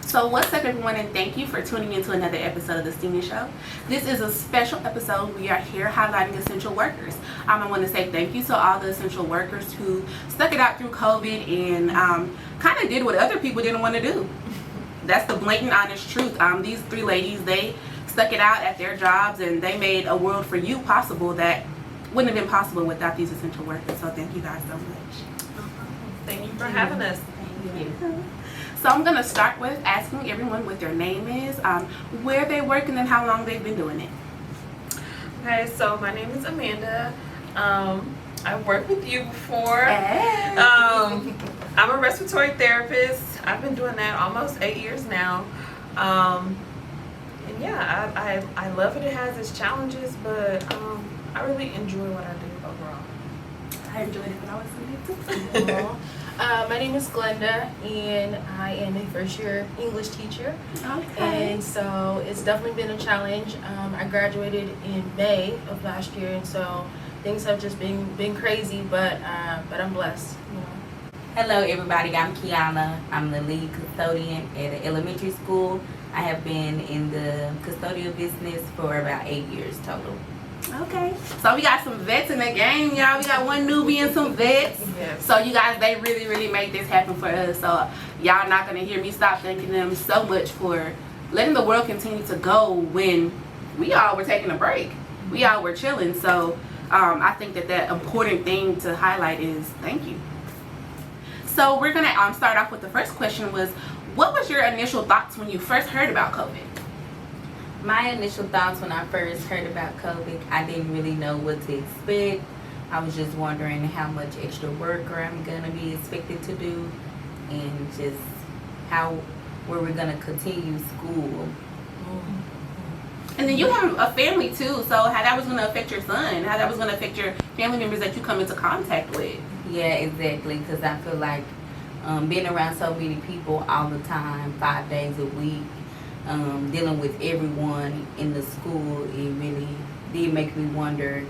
So what's up, everyone, and thank you for tuning in to another episode of the StinaShow. This is a special episode. We are here highlighting essential workers. I want to say thank you to all the essential workers who stuck it out through COVID and kind of did what other people didn't want to do. That's the blatant, honest truth. These three ladies, they stuck it out at their jobs, and they made a world for you possible that wouldn't have been possible without these essential workers. So thank you guys so much. Thank you for having us. Thank you. So I'm going to start with asking everyone what their name is, where they work, and then how long they've been doing it. Okay, so my name is Amanda. I've worked with you before. Hey. I'm a respiratory therapist. I've been doing that almost 8 years now. And yeah, I love it. It has its challenges, but I really enjoy what I do overall. I enjoyed it when I was in it too. My name is Glenda, and I am a first-year English teacher. Okay. And so it's definitely been a challenge. I graduated in May of last year, and so things have just been crazy, but I'm blessed. You know. Hello, everybody. I'm Kiana. I'm the lead custodian at an elementary school. I have been in the custodial business for about 8 years total. Okay. So we got some vets in the game, y'all. We got one newbie and some vets. Yes. So you guys, they really made this happen for us. So y'all not going to hear me stop thanking them so much for letting the world continue to go when we all were taking a break. We all were chilling. So I think that important thing to highlight is thank you. So we're going to start off with the first question was, what was your initial thoughts when you first heard about COVID? My initial thoughts when I first heard about COVID, I didn't really know what to expect. I was just wondering how much extra work I'm going to be expected to do, and just how were we going to continue school. And then you have a family too, so how that was going to affect your son, how that was going to affect your family members that you come into contact with. Yeah, exactly, because I feel like being around so many people all the time, 5 days a week, dealing with everyone in the school, it really did make me wonder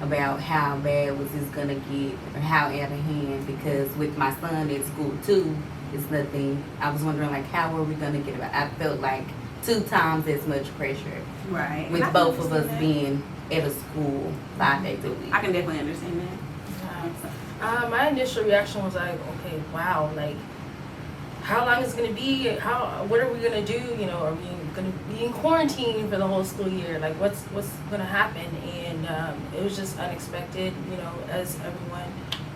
about how bad was this gonna get, or how out of hand, because with my son at school too, it's nothing. I was wondering, like, how were we gonna get about. I felt like 2 times as much pressure, Right. with both of us being at a school 5 days a week. I can definitely understand that. My initial reaction was like, okay, wow, like, how long is it gonna be? What are we gonna do? You know, are we gonna be in quarantine for the whole school year? Like, what's gonna happen? And it was just unexpected, you know, as everyone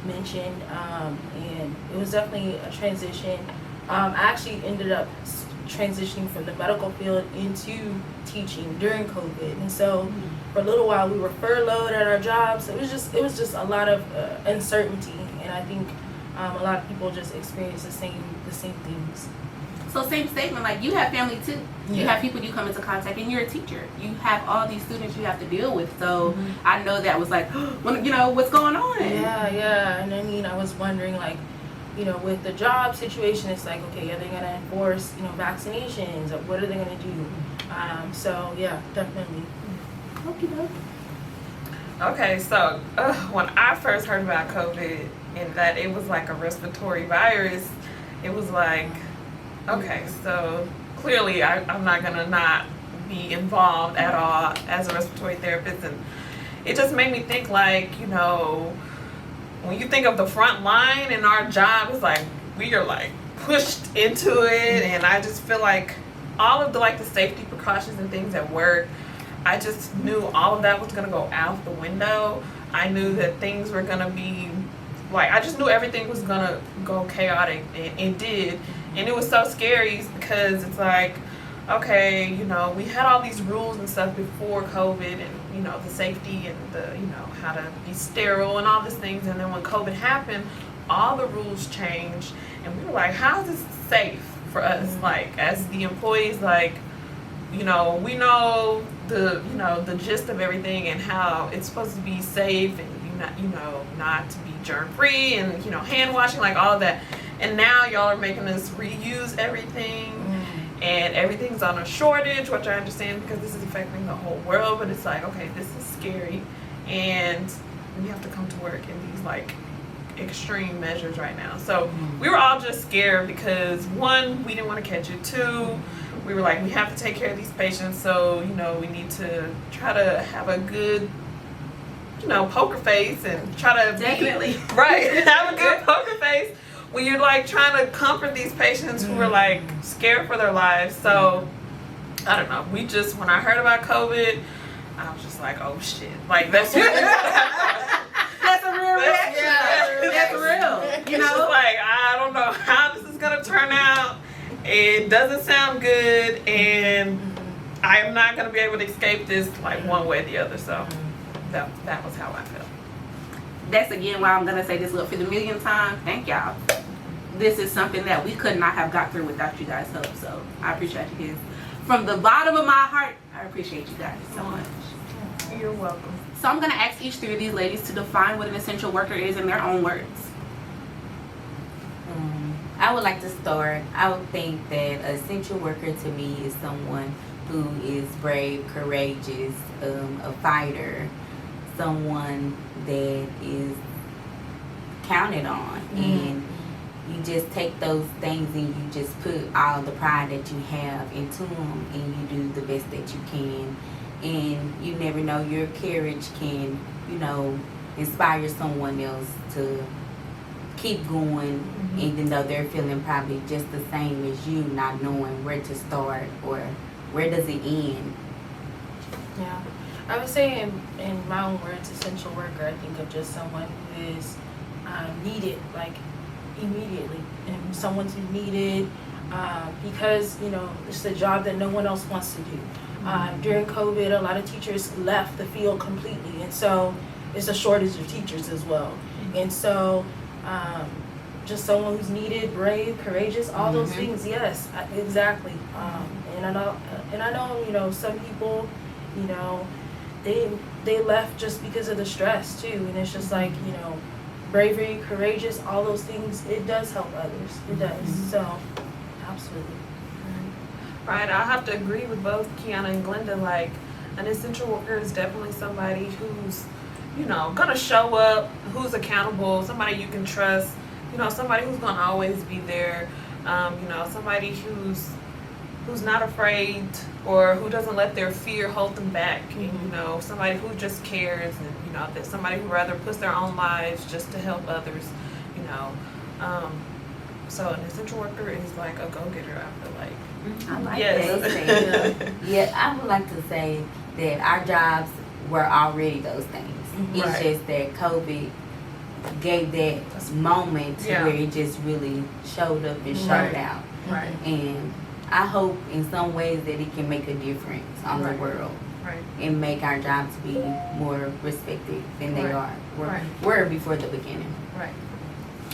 mentioned, and it was definitely a transition. I actually ended up transitioning from the medical field into teaching during COVID, and so for a little while we were furloughed at our jobs. It was just a lot of uncertainty, and I think a lot of people just experience the same things. So same statement, like, you have family too. You Yeah. have people you come into contact, and you're a teacher. You have all these students you have to deal with. So I know that was like, you know, what's going on? Yeah, and I mean, I was wondering, like, you know, with the job situation, it's like, okay, are they gonna enforce, you know, vaccinations, or what are they gonna do? So yeah, definitely. Okay, so when I first heard about COVID and that it was like a respiratory virus, it was like, okay, so clearly I'm not gonna not be involved at all as a respiratory therapist. And it just made me think, like, you know, when you think of the front line in our job, it's like we are like pushed into it, and I just feel like all of the safety precautions and things at work, I just knew all of that was gonna go out the window. I knew that things were gonna be like, I just knew everything was gonna go chaotic, and it did. And it was so scary because it's like, okay, you know, we had all these rules and stuff before COVID, and, you know, the safety and the, you know, how to be sterile and all these things. And then when COVID happened, all the rules changed, and we were like, how is this safe for us? Like, as the employees, like, you know, we know the, you know, the gist of everything and how it's supposed to be safe, and not to be germ free, and, you know, hand washing, like all of that. And now y'all are making us reuse everything, and everything's on a shortage, which I understand because this is affecting the whole world. But it's like, okay, this is scary, and we have to come to work in these like extreme measures right now. So we were all just scared because, one, we didn't want to catch it. Two, we were like, we have to take care of these patients, so, you know, we need to try to have a good, you know, poker face and try to Definitely. have a good poker face when you're like trying to comfort these patients who are like scared for their lives. So I don't know. When I heard about COVID, I was just like, oh shit. Like that's That's a real reaction. That's real. You it's just know? like, I don't know how this is gonna turn out. It doesn't sound good, and I am not gonna be able to escape this like one way or the other. So that was how I felt. That's again why I'm gonna say this for the millionth time. Thank y'all. This is something that we could not have got through without you guys' help. So I appreciate you guys. From the bottom of my heart, I appreciate you guys so much. You're welcome. So I'm gonna ask each three of these ladies to define what an essential worker is in their own words. I would like to start. I would think that an essential worker to me is someone who is brave, courageous, a fighter, someone that is counted on, and you just take those things and you just put all the pride that you have into them, and you do the best that you can, and you never know, your courage can, you know, inspire someone else to keep going, even though they're feeling probably just the same as you, not knowing where to start or where does it end. Yeah, I would say in my own words, essential worker, I think of just someone who is needed, like immediately, and someone who's needed because, you know, it's a job that no one else wants to do. During COVID, a lot of teachers left the field completely, and so it's a shortage of teachers as well. And so just someone who's needed, brave, courageous, all those things. Yes, exactly. And I know, you know, some people, you know, they left just because of the stress too, and it's just like, you know, bravery, courageous, all those things. It does help others. It does. So, absolutely. Right, I have to agree with both Kiana and Glenda. Like, an essential worker is definitely somebody who's, you know, gonna show up, who's accountable, somebody you can trust, you know, somebody who's gonna always be there, you know, somebody who's not afraid or who doesn't let their fear hold them back, and, you know, somebody who just cares, and, you know, that somebody who rather puts their own lives just to help others, you know. So an essential worker is like a go-getter, I feel like. I like Yes. that. Yeah, I would like to say that our jobs were already those things. It's Right. just that COVID gave that moment to where it just really showed up and showed out. Right. And I hope in some ways that it can make a difference on the world Right. and make our jobs be more respected than they were before the beginning. Right.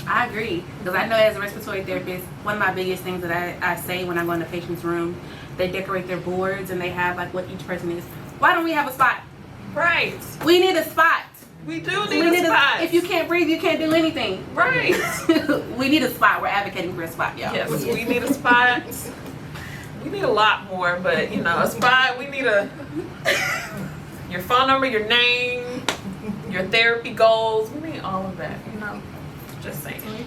I agree, because I know as a respiratory therapist, one of my biggest things that I say when I go in the patient's room, they decorate their boards and they have like what each person is. Why don't we have a spot? Right. We need a spot. We do need a spot. If you can't breathe, you can't do anything. Right. We need a spot. We're advocating for a spot, y'all. Yes, we need a spot. We need a lot more, but, you know, a spot, we need your phone number, your name, your therapy goals. We need all of that, you know. Just saying.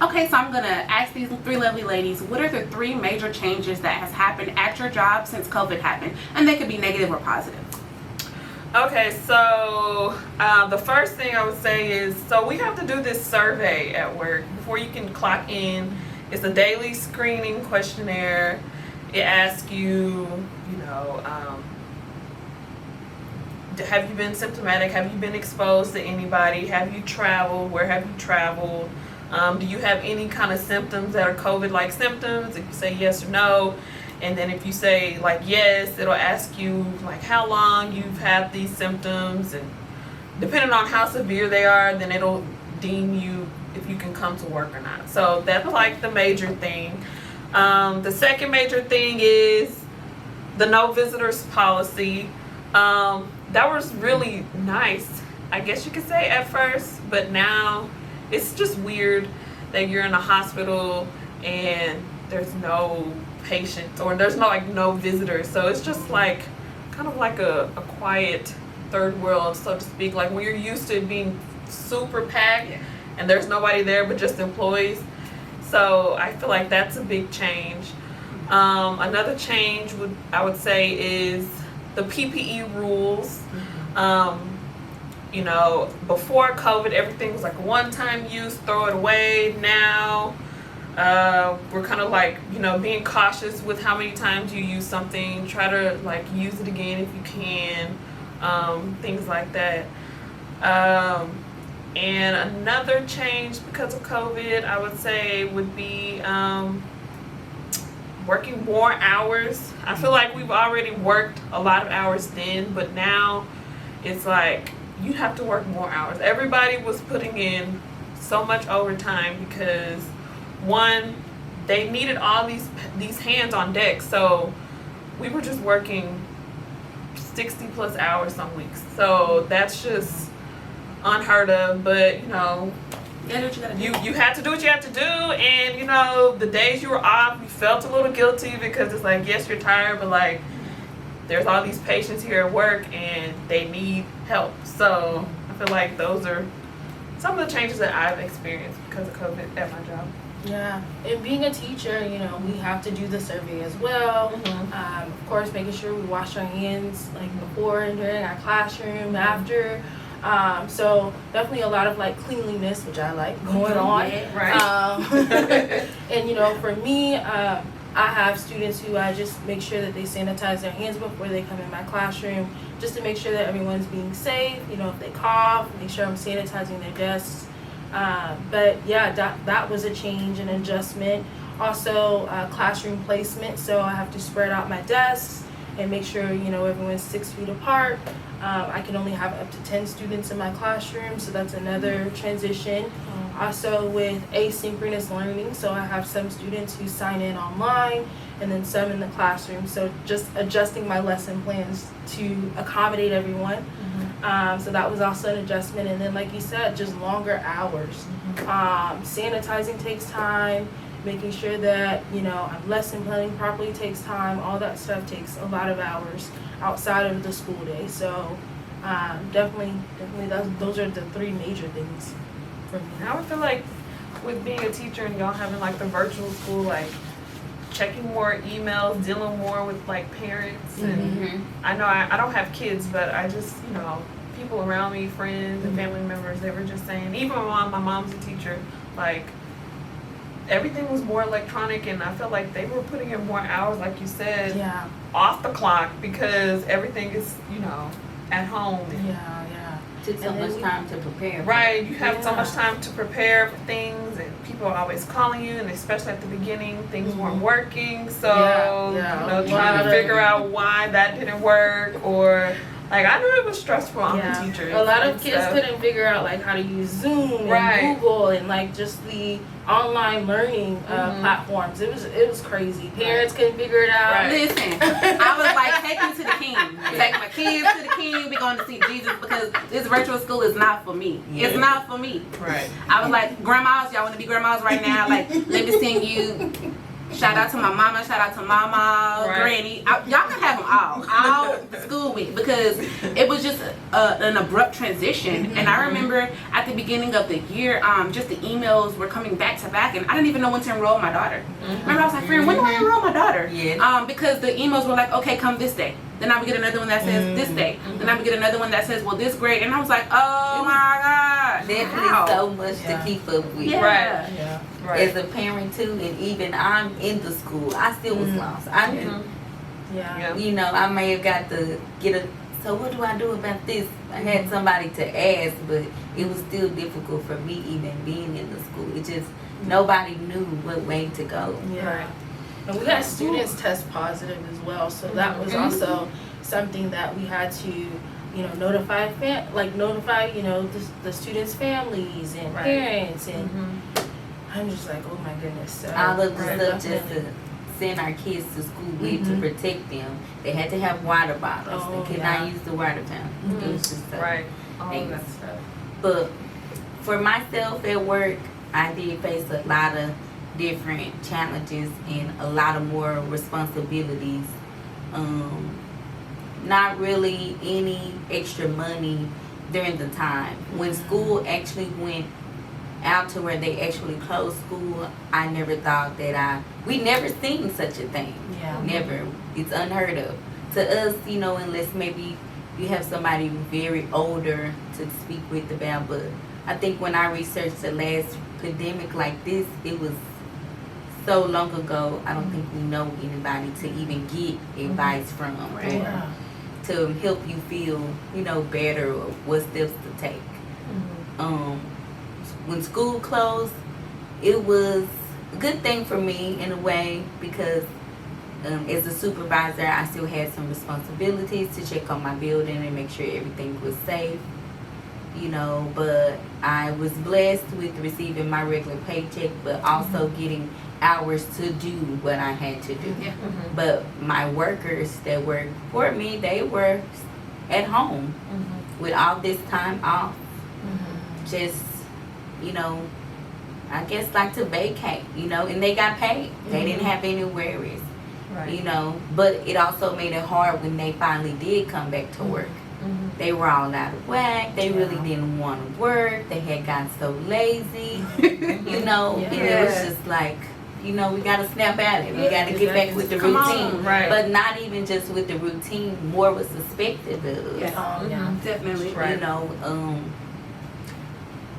Okay, so I'm gonna ask these three lovely ladies, what are the three major changes that has happened at your job since COVID happened? And they could be negative or positive. Okay, so the first thing I would say is, so we have to do this survey at work before you can clock in. It's a daily screening questionnaire. It asks you, you know, have you been symptomatic? Have you been exposed to anybody? Have you traveled? Where have you traveled? Do you have any kind of symptoms that are COVID-like symptoms? If you say yes or no, and then if you say like yes, it'll ask you like how long you've had these symptoms, and depending on how severe they are, then it'll deem you if you can come to work or not. So that's like the major thing. The second major thing is the no visitors policy. That was really nice, I guess you could say at first, but now it's just weird that you're in a hospital and there's no patient or there's no visitors. So it's just like kind of like a quiet third world, so to speak. Like when you're used to it being super packed and there's nobody there but just employees. So I feel like that's a big change. Another change I would say is the PPE rules. You know, before COVID, everything was like one-time use, throw it away. Now, we're kind of like, you know, being cautious with how many times you use something. Try to like use it again if you can. Things like that. And another change because of COVID, I would say, would be working more hours. I feel like we've already worked a lot of hours then, but now it's like you have to work more hours. Everybody was putting in so much overtime because one, they needed all these hands on deck. So we were just working 60 plus hours some weeks. So that's just unheard of, but you know, you had to do what you had to do, and you know, the days you were off, you felt a little guilty because it's like, yes, you're tired, but like there's all these patients here at work and they need help. So I feel like those are some of the changes that I've experienced because of COVID at my job. Yeah, and being a teacher, you know, we have to do the survey as well. Of course, making sure we wash our hands like before and during our classroom, after. So definitely a lot of like cleanliness, which I like going on. Right. And you know, for me, I have students who I just make sure that they sanitize their hands before they come in my classroom, just to make sure that everyone's being safe. You know, if they cough, make sure I'm sanitizing their desks. But yeah, that was a change and adjustment. Also, classroom placement. So I have to spread out my desks and make sure, you know, everyone's 6 feet apart. I can only have up to 10 students in my classroom, so that's another transition. Also with asynchronous learning, so I have some students who sign in online and then some in the classroom. So just adjusting my lesson plans to accommodate everyone. So that was also an adjustment. And then like you said, just longer hours. Sanitizing takes time. Making sure that, you know, I'm lesson planning properly takes time. All that stuff takes a lot of hours outside of the school day. So definitely those are the three major things for me. I would feel like with being a teacher and y'all having like the virtual school, like checking more emails, dealing more with like parents, and I know I don't have kids, but I just, you know, people around me, friends and family members, they were just saying, even my mom's a teacher, like everything was more electronic, and I felt like they were putting in more hours, like you said, off the clock, because everything is, you know, at home. Took so much time to prepare. Right, you have so much time to prepare for things, and people are always calling you, and especially at the beginning, things weren't working. So, you know, trying to figure out why that didn't work, or like I knew it was stressful on the teachers. A lot of kids couldn't figure out like how to use Zoom and Google and like just the online learning platforms. It was crazy. Parents couldn't figure it out. Listen, I was like, take them to the king. Take my kids to the king. We're going to see Jesus, because this virtual school is not for me. It's not for me. Right. I was like, grandmas, y'all want to be grandmas right now? Like, let me sing you. Shout out to my mama, shout out to mama, granny. Y'all can have them all the school week, because it was just an abrupt transition. And I remember at the beginning of the year, just the emails were coming back to back, and I didn't even know when to enroll my daughter. Remember, I was like, friend, when do I enroll my daughter? Because the emails were like, okay, come this day. Then I would get another one that says this day. Then I would get another one that says, well, this grade. And I was like, oh my God. Definitely so much to keep up with. Right. As a parent too, and even I'm in the school, I still was lost. I knew. You know, I may have got to so what do I do about this? I had somebody to ask, but it was still difficult for me even being in the school. It just, nobody knew what way to go. And we had students test positive as well, so that was also something that we had to, you know, notify you know, the students' families and parents, and I'm just like, oh my goodness. So all of the stuff just to send our kids to school with to protect them. They had to have water bottles. They could not use the water fountain. It was just all that stuff. But for myself at work, I did face a lot of different challenges and a lot of more responsibilities. Not really any extra money during the time. When school actually went out to where they actually closed school, I never thought that we never seen such a thing. Yeah. Never. It's unheard of. To us, you know, unless maybe you have somebody very older to speak with about, but I think when I researched the last pandemic like this, it was so long ago, I don't think we know anybody to even get advice from Right. or Yeah. to help you feel, you know, better or what steps to take. When school closed, it was a good thing for me in a way because as a supervisor, I still had some responsibilities to check on my building and make sure everything was safe, you know, but I was blessed with receiving my regular paycheck, but also getting hours to do what I had to do. Yeah. But my workers that worked for me, they were at home with all this time off, just, you know, I guess like to vacate, you know, and they got paid. They didn't have any worries, you know, but it also made it hard when they finally did come back to work. They were all out of whack. They really didn't want to work. They had gotten so lazy, you know, and it was just like, you know, we got to snap at it. We got to get back with the Come on. routine. Right. But not even just with the routine, more was expected of us. Yeah. Definitely. Right. You know,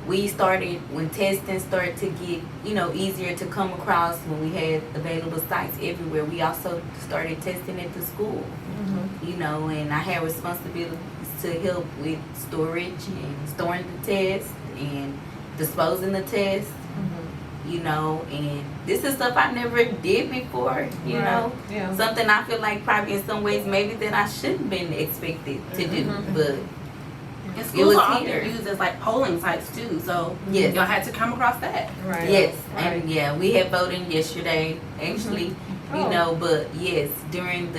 we started when testing started to get, you know, easier to come across when we had available sites everywhere. We also started testing at the school, you know, and I had responsibilities to help with storage and storing the test and disposing the test, you know, and this is stuff I never did before, you know. Yeah. Something I feel like probably in some ways maybe that I shouldn't been expected to do, but And It schools was are often here. used as like polling sites too, so Yes. y'all had to come across that. Right. yes, Right. and yeah, we had voting yesterday, actually, Oh. you know, but yes, during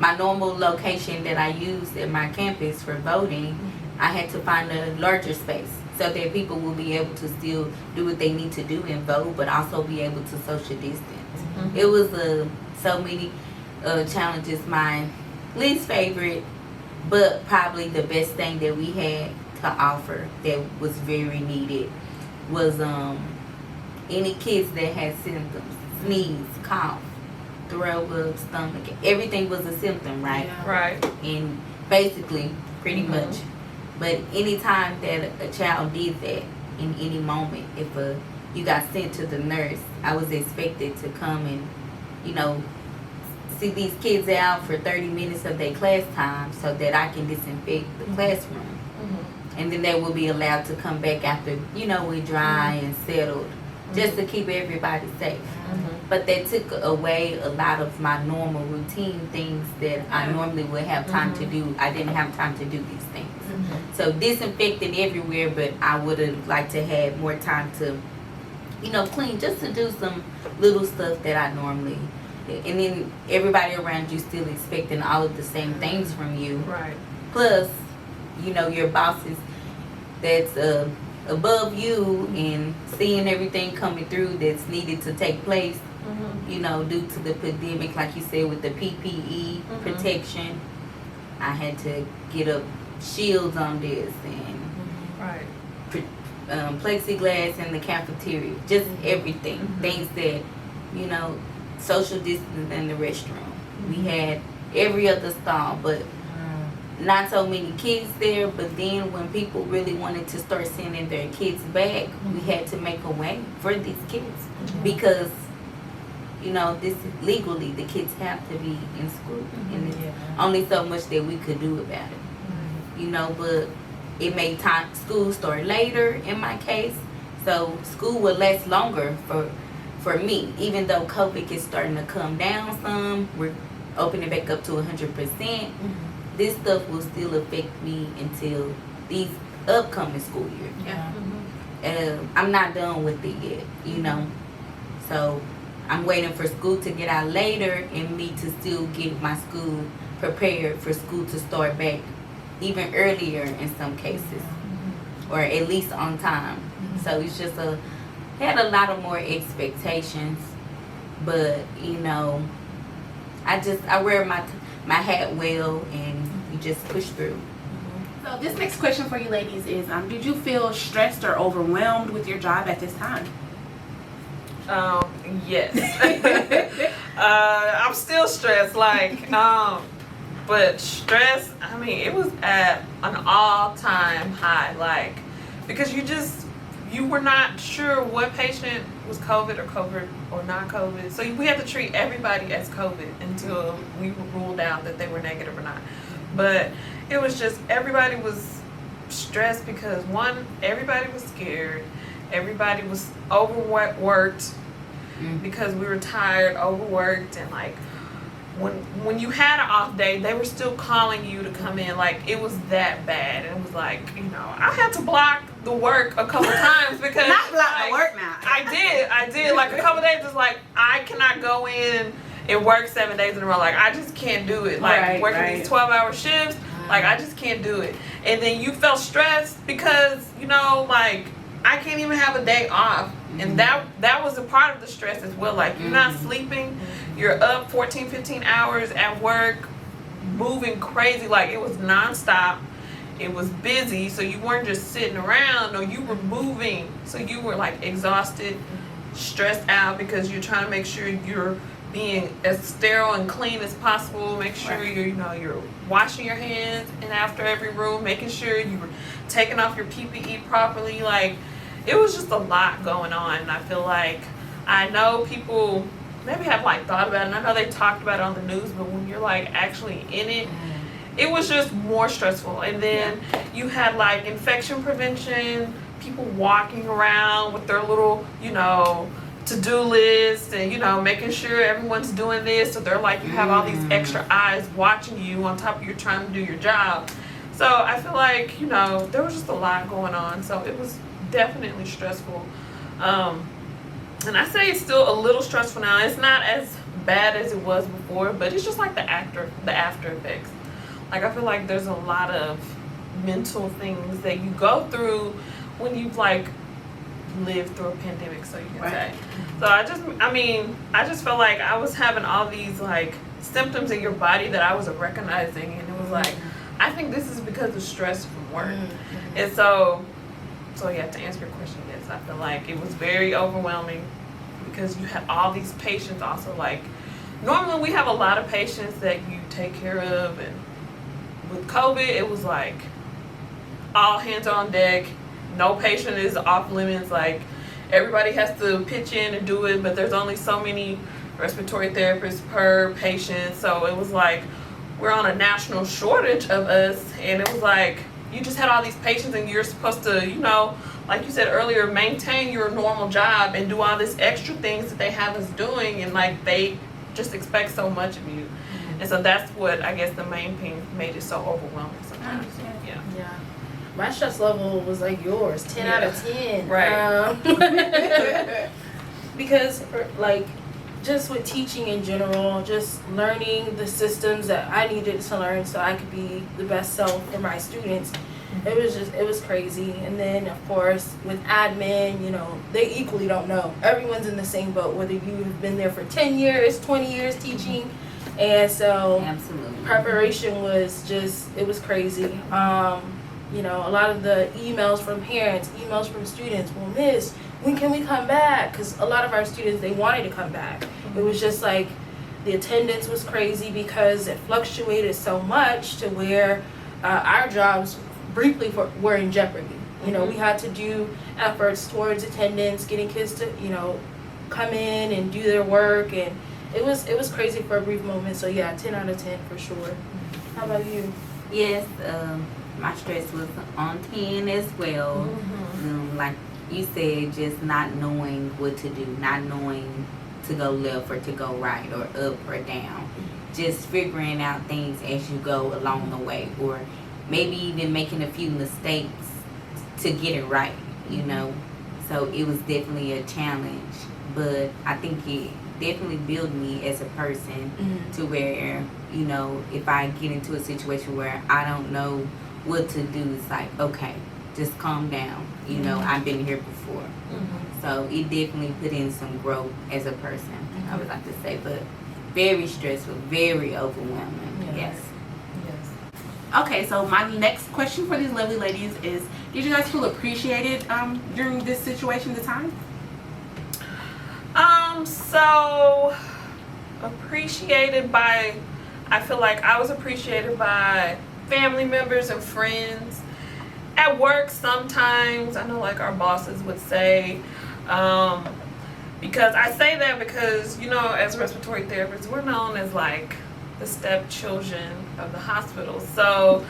my normal location that I used at my campus for voting, I had to find a larger space so that people will be able to still do what they need to do and vote, but also be able to social distance. It was so many challenges. My least favorite, but probably the best thing that we had to offer that was very needed was any kids that had symptoms, sneeze, cough, throw up, stomach, everything was a symptom, right? Yeah. Right. And basically, pretty much. But anytime that a child did that, in any moment, if you got sent to the nurse, I was expected to come and, you know, see these kids out for 30 minutes of their class time so that I can disinfect the classroom. And then they will be allowed to come back after, you know, we dry and settled, just to keep everybody safe. But that took away a lot of my normal routine things that I normally would have time to do. I didn't have time to do these things. So disinfected everywhere, but I would have liked to have more time to, you know, clean, just to do some little stuff that I normally. And then everybody around you still expecting all of the same things from you. Right. Plus, you know, your bosses that's above you and seeing everything coming through that's needed to take place, you know, due to the pandemic, like you said, with the PPE protection. I had to get up shields on this and Right. plexiglass in the cafeteria, just everything. Things that, you know, social distance in the restroom. We had every other stall, but not so many kids there. But then when people really wanted to start sending their kids back, we had to make a way for these kids because, you know, this legally the kids have to be in school, and it's only so much that we could do about it. You know, but it made school start later in my case, so school would last longer for me. Even though COVID is starting to come down some, we're opening back up to 100%. This stuff will still affect me until these upcoming school year. Yeah. I'm not done with it yet, you know. So I'm waiting for school to get out later and me to still get my school prepared for school to start back even earlier in some cases, or at least on time. So it's just had a lot of more expectations, but you know, I wear my hat well, and you just push through. So this next question for you ladies is, did you feel stressed or overwhelmed with your job at this time? Yes. I'm still stressed, but stress, I mean, it was at an all-time high, because you were not sure what patient was COVID or not COVID. So we had to treat everybody as COVID until we ruled out that they were negative or not. But it was just, everybody was stressed because one, everybody was scared. Everybody was overworked because we were tired, overworked, and when you had an off day, they were still calling you to come in. It was that bad. And it was I had to block the work a couple times because Not block the work now. I did. A couple days, it's I cannot go in and work 7 days in a row. I just can't do it. Working these 12-hour shifts, I just can't do it. And then you felt stressed because, I can't even have a day off. And that was a part of the stress as well. You're not sleeping, you're up 14, 15 hours at work, moving crazy. It was nonstop. It was busy, so you weren't just sitting around. No, you were moving. So you were exhausted, stressed out because you're trying to make sure you're being as sterile and clean as possible. Make sure you're washing your hands and after every room, making sure you were taking off your PPE properly. It was just a lot going on, and I feel I know people maybe have thought about it, and I know they talked about it on the news, but when you're actually in it, it was just more stressful. And then you had infection prevention, people walking around with their little, to-do list and, making sure everyone's doing this. So they're you have all these extra eyes watching you on top of you trying to do your job. So I feel there was just a lot going on. So it was definitely stressful. And I say it's still a little stressful now. It's not as bad as it was before, but it's just the after effects. I feel there's a lot of mental things that you go through when you've lived through a pandemic, so you can say. So I just felt I was having all these symptoms in your body that I wasn't recognizing, and it was I think this is because of stress from work. And so yeah, to answer your question, yes, I feel it was very overwhelming because you had all these patients also normally we have a lot of patients that you take care of, and with COVID it was all hands on deck. No patient is off limits. Everybody has to pitch in and do it, but there's only so many respiratory therapists per patient. So it was we're on a national shortage of us, and it was you just had all these patients, and you're supposed to, like you said earlier, maintain your normal job and do all this extra things that they have us doing, and they just expect so much of you. And so that's what I guess the main thing made it so overwhelming sometimes. Yeah. My stress level was yours, 10 out of 10. Right. Because just with teaching in general, just learning the systems that I needed to learn so I could be the best self for my students, it was crazy. And then of course with admin, they equally don't know. Everyone's in the same boat, whether you've been there for 10 years, 20 years teaching. And so Absolutely. Preparation was it was crazy. A lot of the emails from parents, emails from students, well, Miss, when can we come back? Because a lot of our students, they wanted to come back. It was just the attendance was crazy because it fluctuated so much to where our jobs briefly were in jeopardy. We had to do efforts towards attendance, getting kids to, come in and do their work, and it was crazy for a brief moment. So yeah, 10 out of 10 for sure. How about you? Yes, my stress was on 10 as well. Like you said, just not knowing what to do, not knowing to go left or to go right or up or down. Just figuring out things as you go along the way, or maybe even making a few mistakes to get it right, So it was definitely a challenge, but I think it definitely built me as a person to where, if I get into a situation where I don't know what to do, it's okay, just calm down. I've been here before. So it definitely put in some growth as a person, I would like to say, but very stressful, very overwhelming. Yes. Okay, so my next question for these lovely ladies is, did you guys feel appreciated during this situation, the time? So appreciated by, I feel like I was appreciated by family members and friends. At work sometimes, I know like our bosses would say, because I say that because, you know, as respiratory therapists, we're known as like the stepchildren of the hospital. So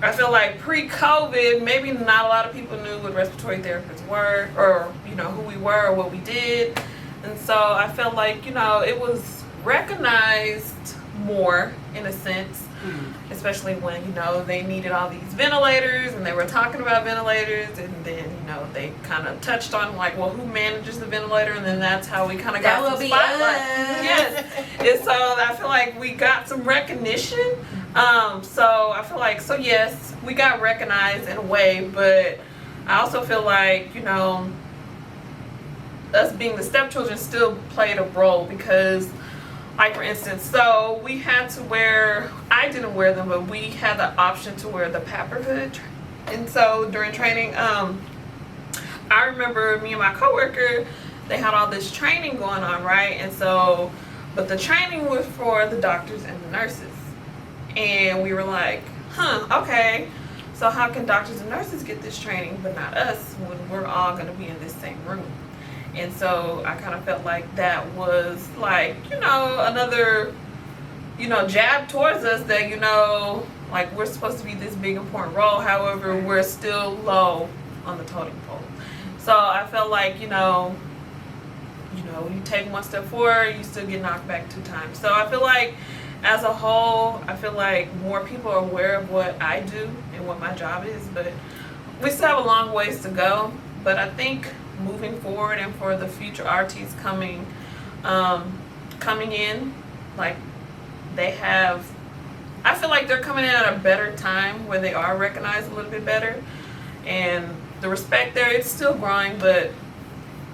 I feel like pre-COVID, maybe not a lot of people knew what respiratory therapists were, or, you know, who we were or what we did. And so I felt like, you know, it was recognized more in a sense, especially when, you know, they needed all these ventilators and they were talking about ventilators, and then, you know, they kind of touched on like, well, who manages the ventilator, and then that's how we kind of got some spotlight. Yes. And so I feel like we got some recognition. So I feel like, so yes, we got recognized in a way, but I also feel like, you know, us being the stepchildren still played a role, because like for instance, so we had to wear, I didn't wear them, but we had the option to wear the papper hood. And so during training, I remember me and my coworker, they had all this training going on, right? And so, but the training was for the doctors and the nurses. And we were like, okay, so how can doctors and nurses get this training but not us, when we're all gonna be in this same room? And so I kind of felt like that was like, you know, another, you know, jab towards us that, you know, like we're supposed to be this big important role, however, we're still low on the totem pole. So I felt like, you know, you take one step forward, you still get knocked back 2 times. So I feel like as a whole, I feel like more people are aware of what I do and what my job is, but we still have a long ways to go. But I think moving forward, and for the future RTs coming in, like they have, I feel like they're coming in at a better time where they are recognized a little bit better, and the respect there, it's still growing, but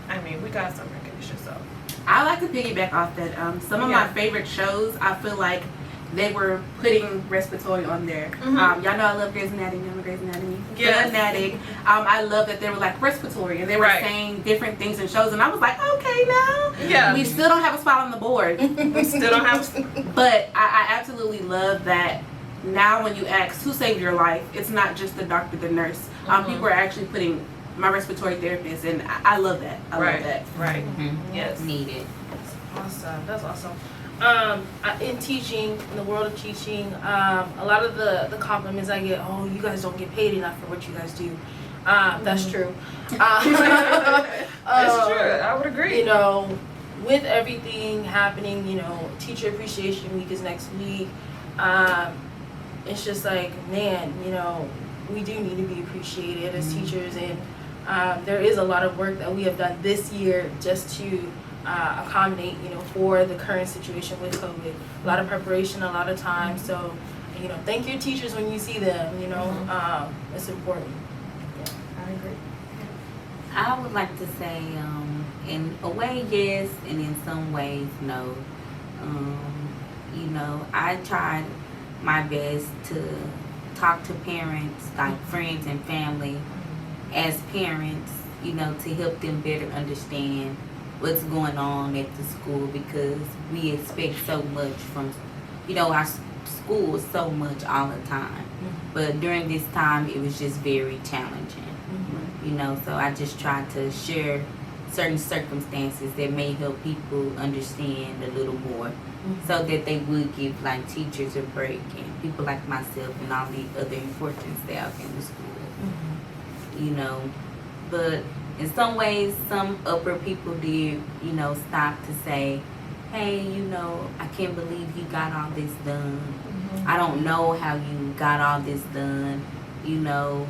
I mean, we got some recognition. So I like to piggyback off that. Some of my favorite shows, I feel like they were putting respiratory on there. Y'all know I love Grey's Anatomy. I'm a Grey's Anatomy fanatic. I love that they were like respiratory, and they were saying different things in shows, and I was like, okay, now we still don't have a spot on the board. We still don't have. But I absolutely love that. Now when you ask who saved your life, it's not just the doctor, the nurse. People are actually putting my respiratory therapist, and I love that. I love that. Right. Yes. Needed. Awesome. That's awesome. In teaching, in the world of teaching, a lot of the compliments I get, oh, you guys don't get paid enough for what you guys do. That's true. That's true. I would agree. You know, with everything happening, you know, Teacher Appreciation Week is next week. It's just like, man, you know, we do need to be appreciated as teachers, and there is a lot of work that we have done this year just to accommodate, you know, for the current situation with COVID. A lot of preparation, a lot of time. So, you know, thank your teachers when you see them. You know, it's important. Yeah, I agree. I would like to say, in a way, yes, and in some ways, no. You know, I tried my best to talk to parents, like friends and family, as parents, you know, to help them better understand what's going on at the school, because we expect so much from, you know, our school so much all the time. But during this time, it was just very challenging, you know, so I just tried to share certain circumstances that may help people understand a little more, so that they would give like teachers a break, and people like myself and all the other important staff in the school, you know. But in some ways, some upper people did, you know, stop to say, hey, you know, I can't believe you got all this done. I don't know how you got all this done, you know.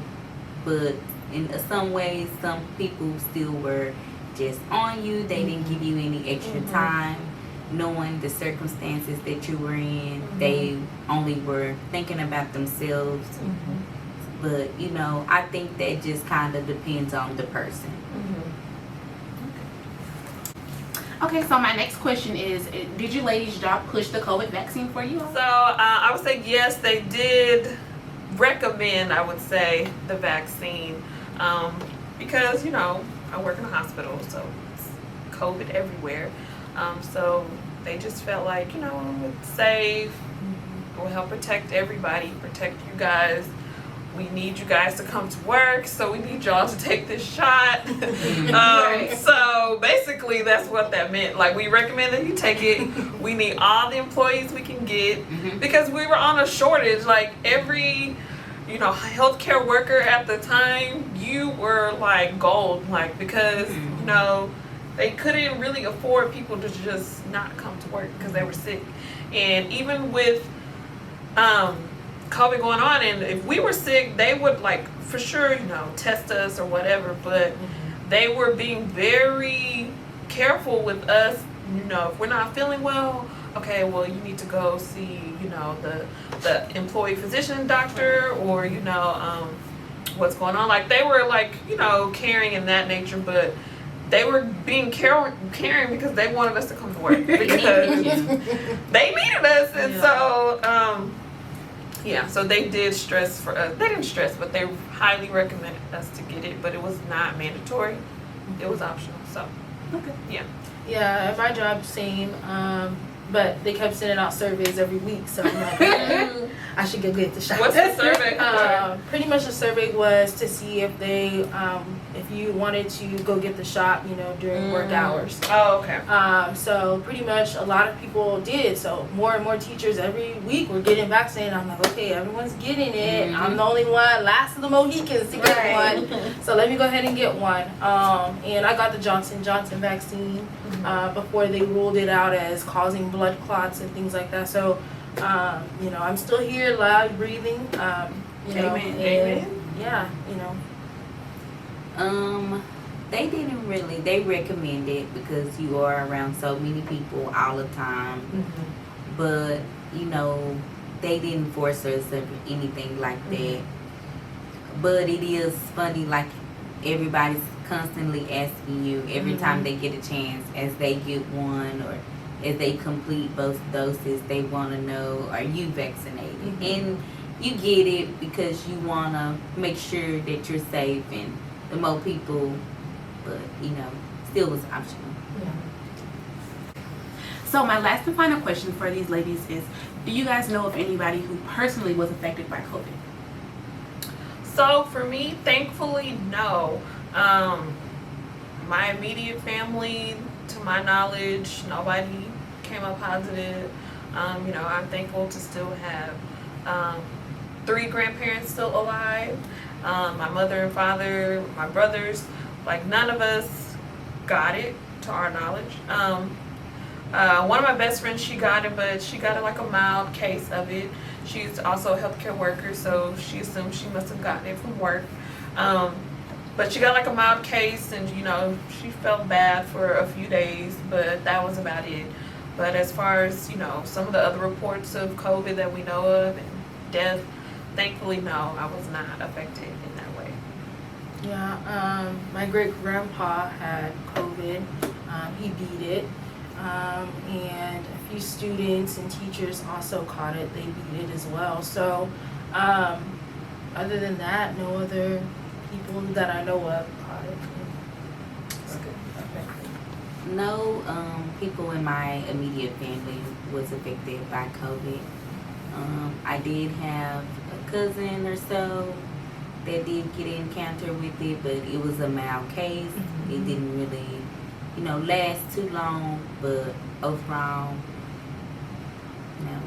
But in some ways, some people still were just on you. They didn't give you any extra time, knowing the circumstances that you were in. They only were thinking about themselves. But, you know, I think that just kind of depends on the person. Okay, so my next question is, did you ladies' job push the COVID vaccine for you all? So I would say yes, they did recommend, I would say, the vaccine because, I work in a hospital, so it's COVID everywhere. So they just felt like, it's safe, will help protect everybody, protect you guys. We need you guys to come to work, so we need y'all to take this shot. So basically, that's what that meant. Like, we recommend that you take it. We need all the employees we can get because we were on a shortage. Like, every, healthcare worker at the time, you were like gold. Like, because, they couldn't really afford people to just not come to work because they were sick. And even with COVID going on, and if we were sick, they would for sure, test us or whatever, but they were being very careful with us. If we're not feeling well, okay, well, you need to go see, the employee physician doctor, or, what's going on. Like, they were caring in that nature, but they were being caring because they wanted us to come to work because they needed us. And so, so they did stress for us. They didn't stress, but they highly recommended us to get it, but it was not mandatory. It was optional. So, Okay. Yeah, at my job, same. But they kept sending out surveys every week, so I'm like, I should go get the shot. What's the survey? Pretty much the survey was to see if they, if you wanted to go get the shot, during work hours. Oh, okay. So pretty much a lot of people did. So more and more teachers every week were getting vaccinated. I'm like, okay, everyone's getting it. I'm the only one, last of the Mohicans to get one. So let me go ahead and get one. And I got the Johnson & Johnson vaccine before they ruled it out as causing blood clots and things like that. So, I'm still here, loud, breathing. Amen. Yeah, They didn't really. They recommend it because you are around so many people all the time. But they didn't force us or anything like that. But it is funny, like everybody's constantly asking you every time they get a chance, as they get one or as they complete both doses, they want to know, are you vaccinated? And you get it because you want to make sure that you're safe and the more people, but still was optional. So my last and final question for these ladies is, do you guys know of anybody who personally was affected by COVID? So for me, thankfully, no. My immediate family, to my knowledge, nobody came up positive. I'm thankful to still have 3 grandparents still alive. My mother and father, my brothers, none of us got it to our knowledge. One of my best friends, she got it, but she got it a mild case of it. She's also a healthcare worker, so she assumed she must have gotten it from work. But she got a mild case, and she felt bad for a few days, but that was about it. But as far as some of the other reports of COVID that we know of and death, thankfully, no, I was not affected in that way. Yeah, my great grandpa had COVID. He beat it. And a few students and teachers also caught it. They beat it as well. So, other than that, no other people that I know of caught it. No people in my immediate family was affected by COVID. I did have a cousin or so that did get an encounter with it, but it was a mild case. It didn't really, last too long, but overall, no.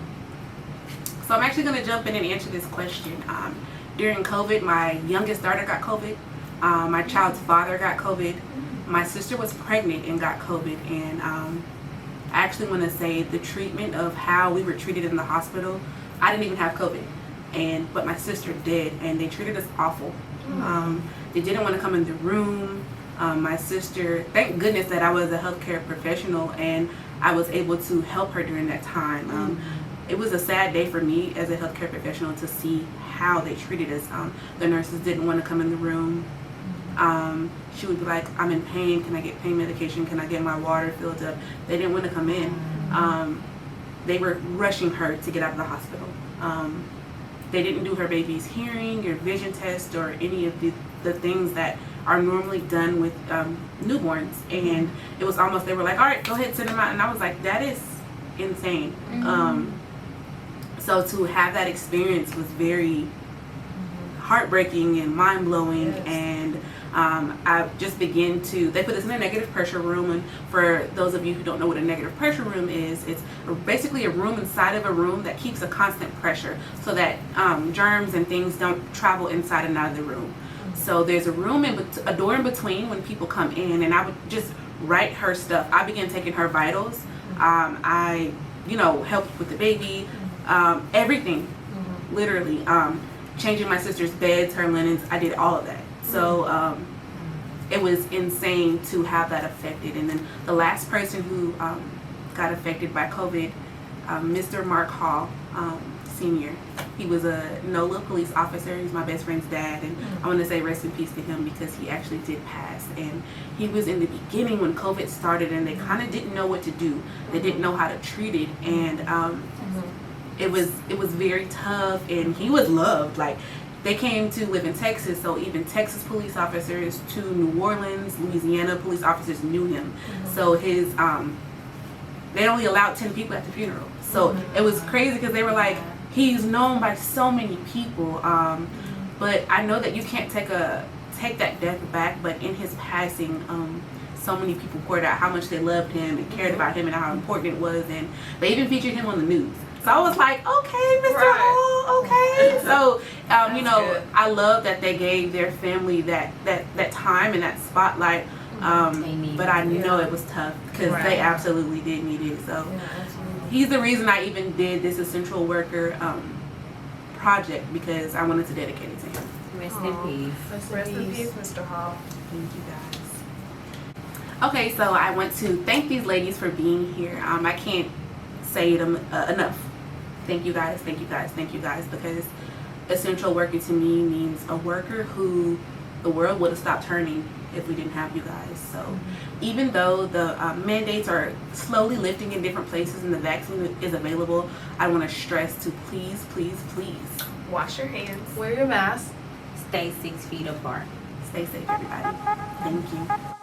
So I'm actually going to jump in and answer this question. During COVID, my youngest daughter got COVID. My child's father got COVID. My sister was pregnant and got COVID. And I actually want to say the treatment of how we were treated in the hospital, I didn't even have COVID. But my sister did, and they treated us awful. They didn't want to come in the room. My sister, thank goodness that I was a healthcare professional and I was able to help her during that time. It was a sad day for me as a healthcare professional to see how they treated us. The nurses didn't want to come in the room. She would be like, I'm in pain. Can I get pain medication? Can I get my water filled up? They didn't want to come in. They were rushing her to get out of the hospital. They didn't do her baby's hearing or vision test or any of the things that are normally done with newborns. And it was almost, they were like, all right, go ahead, send them out. And I was like, that is insane. So to have that experience was very heartbreaking and mind-blowing. And I just began to, they put us in a negative pressure room, and for those of you who don't know what a negative pressure room is, it's basically a room inside of a room that keeps a constant pressure so that germs and things don't travel inside and out of the room. So there's a room, a door in between when people come in, and I would just write her stuff. I began taking her vitals. I, helped with the baby, everything, literally. Changing my sister's beds, her linens, I did all of that. So it was insane to have that affected. And then the last person who got affected by COVID, Mr. Mark Hall, Sr. He was a NOLA police officer. He's my best friend's dad, and I want to say rest in peace to him because he actually did pass. And he was in the beginning when COVID started, and they kind of didn't know what to do. They didn't know how to treat it, and it was very tough. And he was loved. Like, they came to live in Texas, so even Texas police officers to New Orleans, Louisiana police officers knew him. So his they only allowed 10 people at the funeral. So it was crazy because they were like, he's known by so many people, but I know that you can't take that death back. But in his passing, so many people poured out how much they loved him and cared about him and how important it was, and they even featured him on the news. So I was like, okay, Mr. Hall, okay. So good. I love that they gave their family that time and that spotlight. But I know it was tough because they absolutely did need it. So he's the reason I even did this essential worker project, because I wanted to dedicate it to him. Rest in peace. Rest in peace, Mr. Hall. Thank you, guys. Okay, so I want to thank these ladies for being here. I can't say it enough. Thank you guys, thank you guys, thank you guys, because essential worker to me means a worker who the world would have stopped turning if we didn't have you guys. So even though the mandates are slowly lifting in different places and the vaccine is available, I want to stress to please, please, please wash your hands, wear your mask, stay 6 feet apart. Stay safe, everybody. Thank you.